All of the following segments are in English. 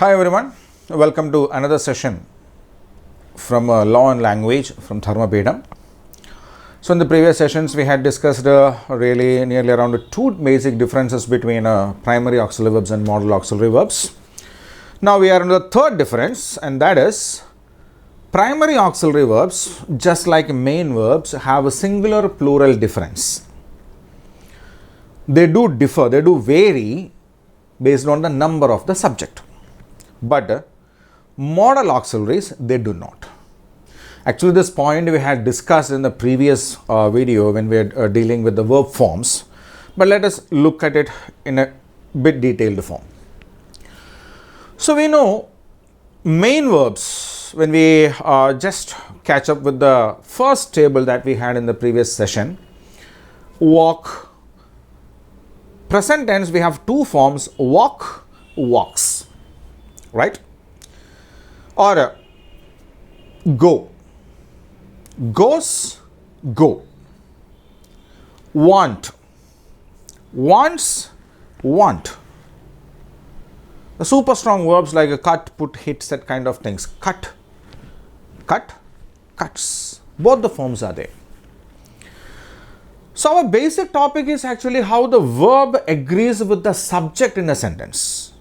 Hi everyone, welcome to another session from Law and Language from Dharmapeetam. So in the previous sessions we had discussed nearly around two basic differences between primary auxiliary verbs and modal auxiliary verbs. Now we are in the third difference, and that is primary auxiliary verbs, just like main verbs, have a singular plural difference. They do differ, they do vary based on the number of the subject. But modal auxiliaries, they do not. Actually, this point we had discussed in the previous video when we were dealing with the verb forms, but let us look at it in a bit detailed form. So we know main verbs, when we just catch up with the first table that we had in the previous session, walk. Present tense, we have two forms: walk, walks. Right? Or go, goes, go. Want, wants, want. The super strong verbs like a cut, put, hit, set kind of things. Cut, cut, cuts. Both the forms are there. So our basic topic is actually how the verb agrees with the subject in a sentence.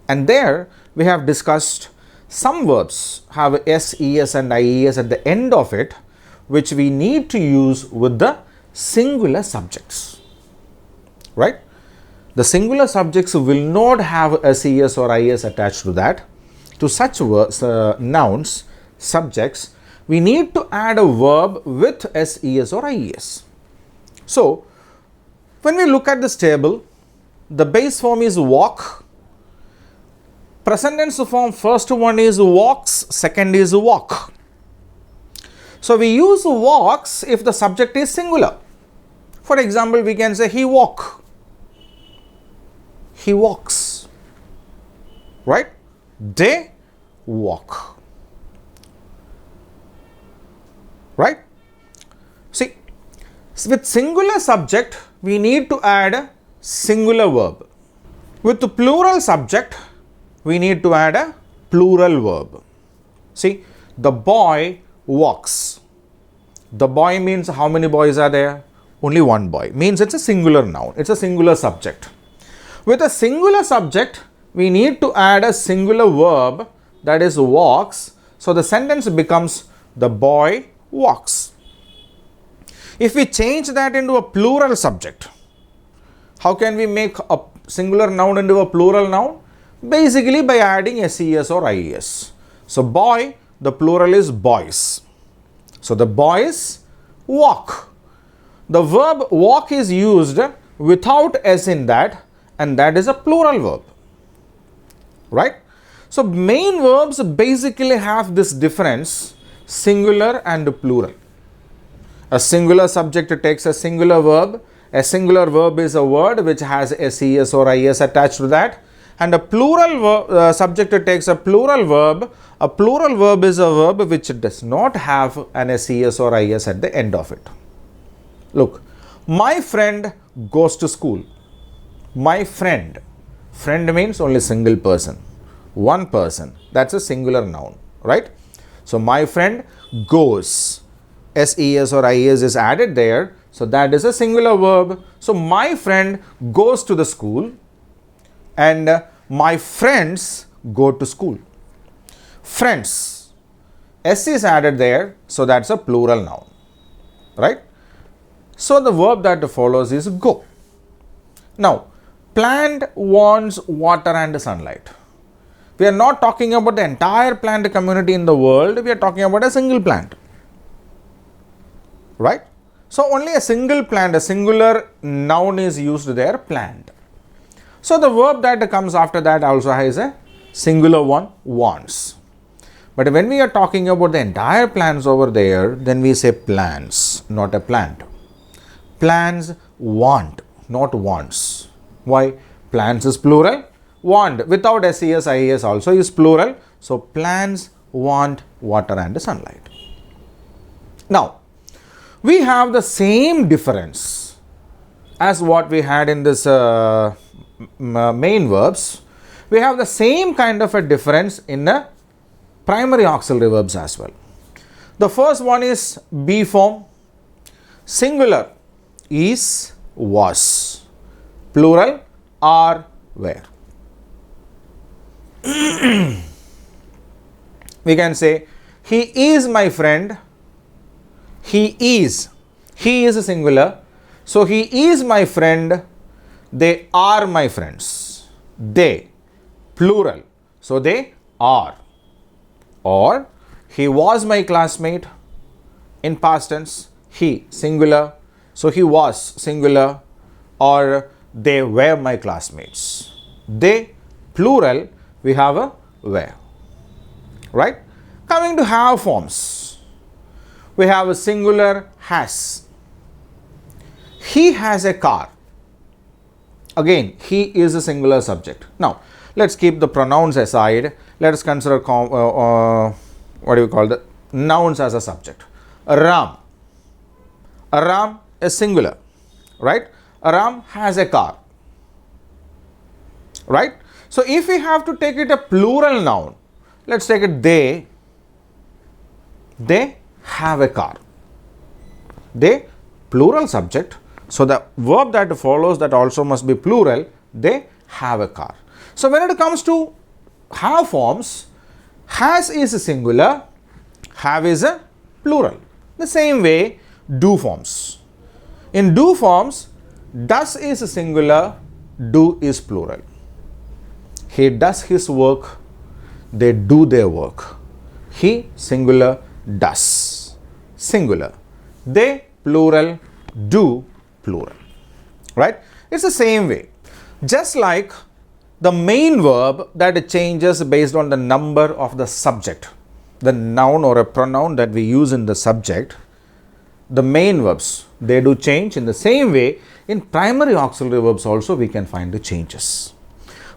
And there we have discussed some verbs have s, es and ies at the end of it, which we need to use with the singular subjects. Right? The singular subjects will not have s, es or ies attached to that. To such words, nouns, subjects, we need to add a verb with s, es or ies. So, when we look at this table, the base form is walk. Present tense form, first one is walks, second is walk. So we use walks if the subject is singular. For example, we can say he walk, he walks, right? They walk, right? See, with singular subject, we need to add a singular verb. With the plural subject, we need to add a plural verb. See, the boy walks. The boy means how many boys are there? Only one boy. Means it's a singular noun. It's a singular subject. With a singular subject, we need to add a singular verb, that is walks. So the sentence becomes the boy walks. If we change that into a plural subject, how can we make a singular noun into a plural noun? Basically by adding ses or ies. So boy, the plural is boys. So the boys walk. The verb walk is used without s in that, and that is a plural verb. Right? So main verbs basically have this difference, singular and plural. A singular subject takes a singular verb. A singular verb is a word which has ses or ies attached to that. And a plural subject takes a plural verb. A plural verb is a verb which does not have an ses or ies at the end of it. Look, my friend goes to school. My friend. Friend means only single person. One person. That's a singular noun, right? So my friend goes. Ses or ies is added there. So that is a singular verb. So my friend goes to the school. And my friends go to school. Friends, s is added there, so that's a plural noun, right? So the verb that follows is go. Now, plant wants water and sunlight. We are not talking about the entire plant community in the world, we are talking about a single plant, right? So only a single plant, a singular noun is used there, plant. So the verb that comes after that also has a singular one, wants. But when we are talking about the entire plants over there, then we say plants, not a plant. Plants want, not wants. Why? Plants is plural. Want without ses, ies also is plural. So plants want water and sunlight. Now, we have the same difference as what we had in this main verbs we have the same kind of a difference in the primary auxiliary verbs as well. The first one is be form. Singular is, was. Plural are, were. We can say he is my friend. He is a singular. So he is my friend. They are my friends. They, plural. So they are. Or he was my classmate. In past tense, he, singular. So he was, singular. Or they were my classmates. They, plural, we have a were. Right? Coming to have forms. We have a singular has. He has a car. Again, he is a singular subject. Now, let's keep the pronouns aside. Let us consider the nouns as a subject. Ram. Ram is singular. Right? Ram has a car. Right? So, if we have to take it a plural noun, let's take it they have a car. They, plural subject. So, the verb that follows that also must be plural. They have a car. So, when it comes to have forms, has is a singular, have is a plural. The same way, do forms. In do forms, does is a singular, do is plural. He does his work, they do their work. He, singular, does, singular. They, plural, do, plural. Right? It's the same way. Just like the main verb that changes based on the number of the subject, the noun or a pronoun that we use in the subject, the main verbs, they do change. In the same way, in primary auxiliary verbs also we can find the changes.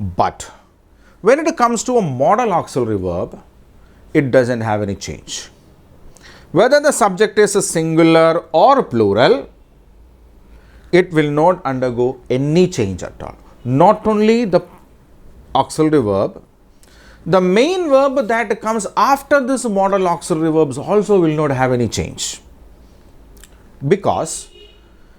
But when it comes to a modal auxiliary verb, it doesn't have any change. Whether the subject is a singular or plural, it will not undergo any change at all. Not only the auxiliary verb, the main verb that comes after this modal auxiliary verbs also will not have any change. Because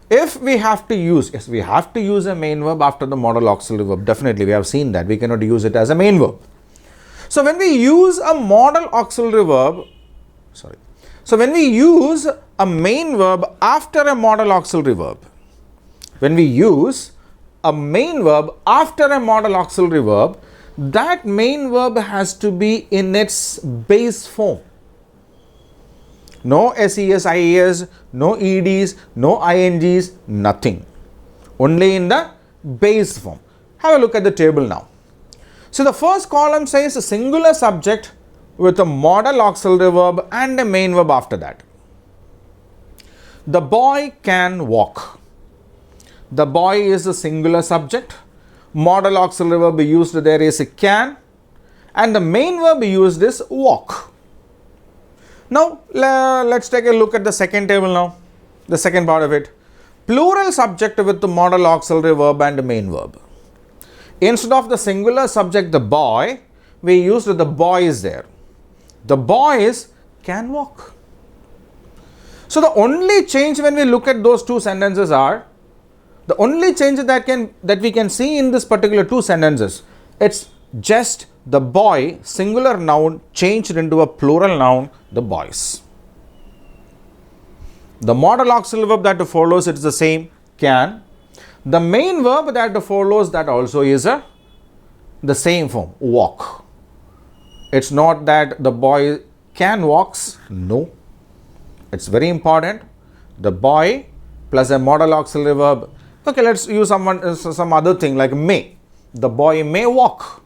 if we have to use, yes, we have to use a main verb after the modal auxiliary verb. Definitely, we have seen that. We cannot use it as a main verb. So, when we use a modal auxiliary verb, So, when we use a main verb after a modal auxiliary verb, when we use a main verb after a modal auxiliary verb, that main verb has to be in its base form. No SES, IES, no EDs, no INGs, nothing. Only in the base form. Have a look at the table now. So, the first column says a singular subject with a modal auxiliary verb and a main verb after that. The boy can walk. The boy is a singular subject. Modal auxiliary verb used there is a can, and the main verb used is walk. Now, let's take a look at the second table now, the second part of it. Plural subject with the modal auxiliary verb and the main verb. Instead of the singular subject, the boy, we used the boys there. The boys can walk. So, the only change when we look at those two sentences are, the only change that we can see in this particular two sentences, it's just the boy, singular noun, changed into a plural noun, the boys. The modal auxiliary verb that follows, it is the same, can. The main verb that follows, that also is the same form, walk. It's not that the boy can walks, no. It's very important. The boy plus a modal auxiliary verb. Okay, let's use some other thing like may. The boy may walk.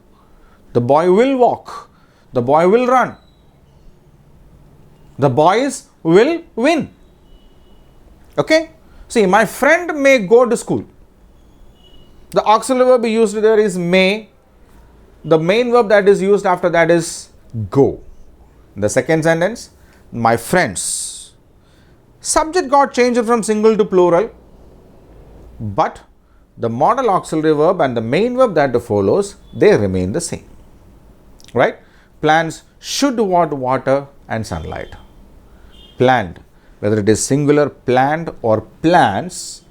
The boy will walk. The boy will run. The boys will win. Okay. See, my friend may go to school. The auxiliary verb used there is may. The main verb that is used after that is go. The second sentence, my friends. Subject got changed from single to plural, but the modal auxiliary verb and the main verb that follows, they remain the same. Right? Plants should want water and sunlight. Plant, whether it is singular plant or plants,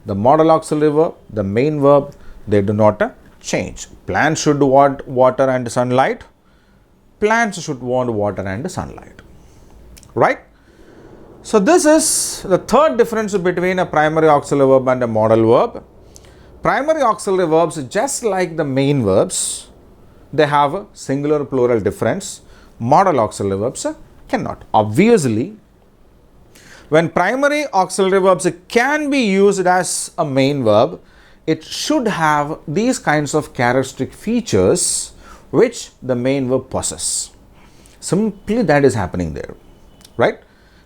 the modal auxiliary verb, the main verb, they do not change. Plants should want water and sunlight. Plants should want water and sunlight. Right? So this is the third difference between a primary auxiliary verb and a modal verb. Primary auxiliary verbs, just like the main verbs, they have a singular plural difference. Modal auxiliary verbs cannot. Obviously, when primary auxiliary verbs can be used as a main verb, it should have these kinds of characteristic features which the main verb possesses. Simply that is happening there, right?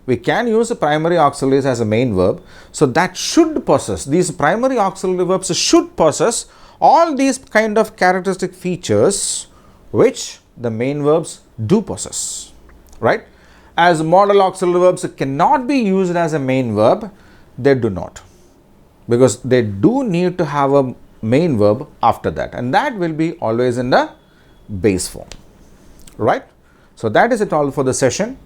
We can use the primary auxiliaries as a main verb, so that should possess, these primary auxiliary verbs should possess all these kind of characteristic features which the main verbs do possess, right? As modal auxiliary verbs cannot be used as a main verb, they do not, because they do need to have a main verb after that, and that will be always in the base form, right? So that is it all for the session.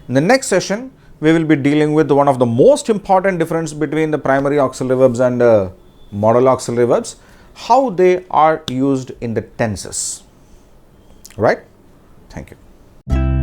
In the next session, we will be dealing with one of the most important difference between the primary auxiliary verbs and modal auxiliary verbs, how they are used in the tenses, right? Thank you.